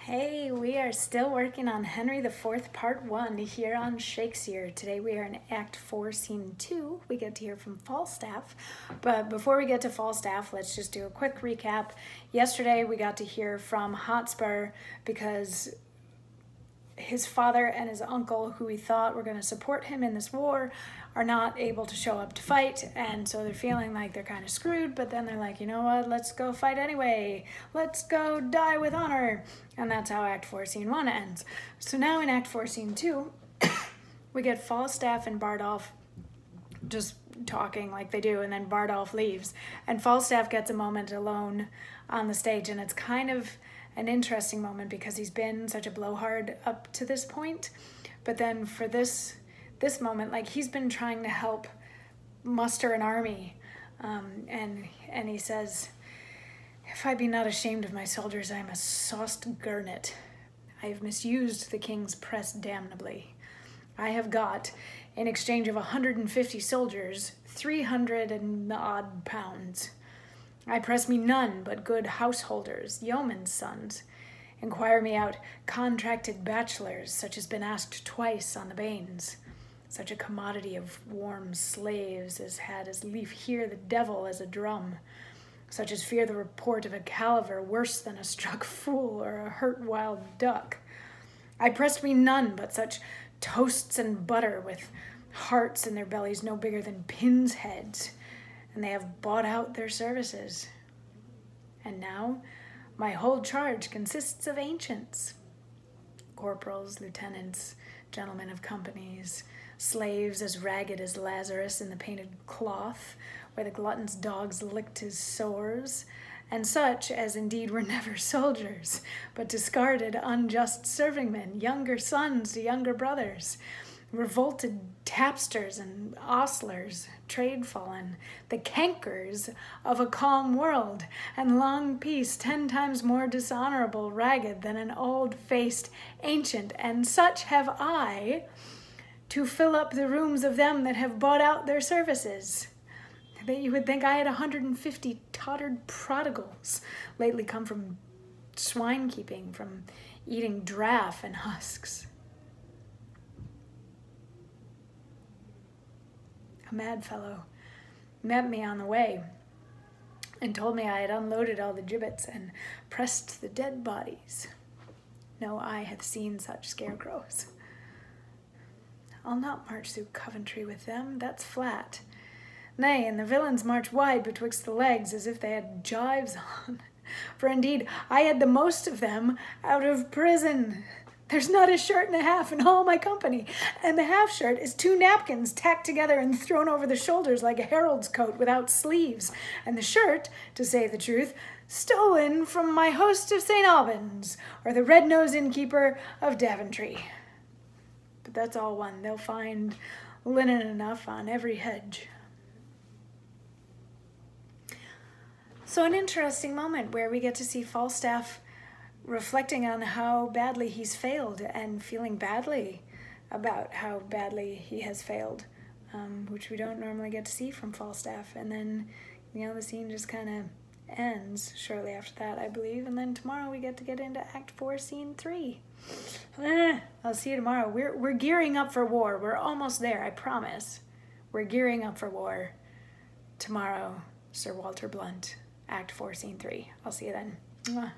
Hey, we are still working on Henry IV, Part 1 here on Shakesyear. Today we are in Act 4, Scene 2. We get to hear from Falstaff. But before we get to Falstaff, let's just do a quick recap. Yesterday we got to hear from Hotspur because his father and his uncle, who he thought were going to support him in this war, are not able to show up to fight, and so they're feeling like they're kind of screwed, but then they're like, you know what, let's go fight anyway. Let's go die with honor. And that's how Act 4, Scene 1 ends. So now in Act 4, Scene 2, we get Falstaff and Bardolph just talking like they do, and then Bardolph leaves. And Falstaff gets a moment alone on the stage, and it's kind of an interesting moment because he's been such a blowhard up to this point. But then for this moment, like, he's been trying to help muster an army. And he says, "If I be not ashamed of my soldiers, I am a sauced gurnet. I have misused the king's press damnably. I have got, in exchange of 150 soldiers, 300 and odd pounds. I press me none but good householders, yeomen's sons. Inquire me out contracted bachelors, such as been asked twice on the banes. Such a commodity of warm slaves as had as lief hear the devil as a drum. Such as fear the report of a caliver worse than a struck fool or a hurt wild duck. I pressed me none but such toasts and butter with hearts in their bellies no bigger than pins' heads, and they have bought out their services. And now my whole charge consists of ancients, corporals, lieutenants, gentlemen of companies, slaves as ragged as Lazarus in the painted cloth, where the glutton's dogs licked his sores, and such as indeed were never soldiers, but discarded unjust servingmen, younger sons to younger brothers, revolted tapsters and ostlers, trade-fallen, the cankers of a calm world, and long peace 10 times more dishonorable, ragged than an old-faced ancient, and such have I, to fill up the rooms of them that have bought out their services. That you would think I had 150 tottered prodigals, lately come from swine keeping, from eating draff and husks. A mad fellow met me on the way and told me I had unloaded all the gibbets and pressed the dead bodies. No eye hath seen such scarecrows. I'll not march through Coventry with them, that's flat. Nay, and the villains march wide betwixt the legs as if they had gyves on. For indeed I had the most of them out of prison. There's not a shirt and a half in all my company, and the half shirt is 2 napkins tacked together and thrown over the shoulders like a herald's coat without sleeves, and the shirt, to say the truth, stolen from my host of St. Albans, or the red-nosed innkeeper of Daventry. But that's all one. They'll find linen enough on every hedge." So an interesting moment where we get to see Falstaff reflecting on how badly he's failed and feeling badly about how badly he has failed, which we don't normally get to see from Falstaff. And then, the scene just kind of ends shortly after that, I believe. And then tomorrow we get into Act 4, Scene 3. I'll see you tomorrow. We're gearing up for war. We're almost there, I promise. We're gearing up for war. Tomorrow, Sir Walter Blunt, Act 4, Scene 3. I'll see you then. Mwah.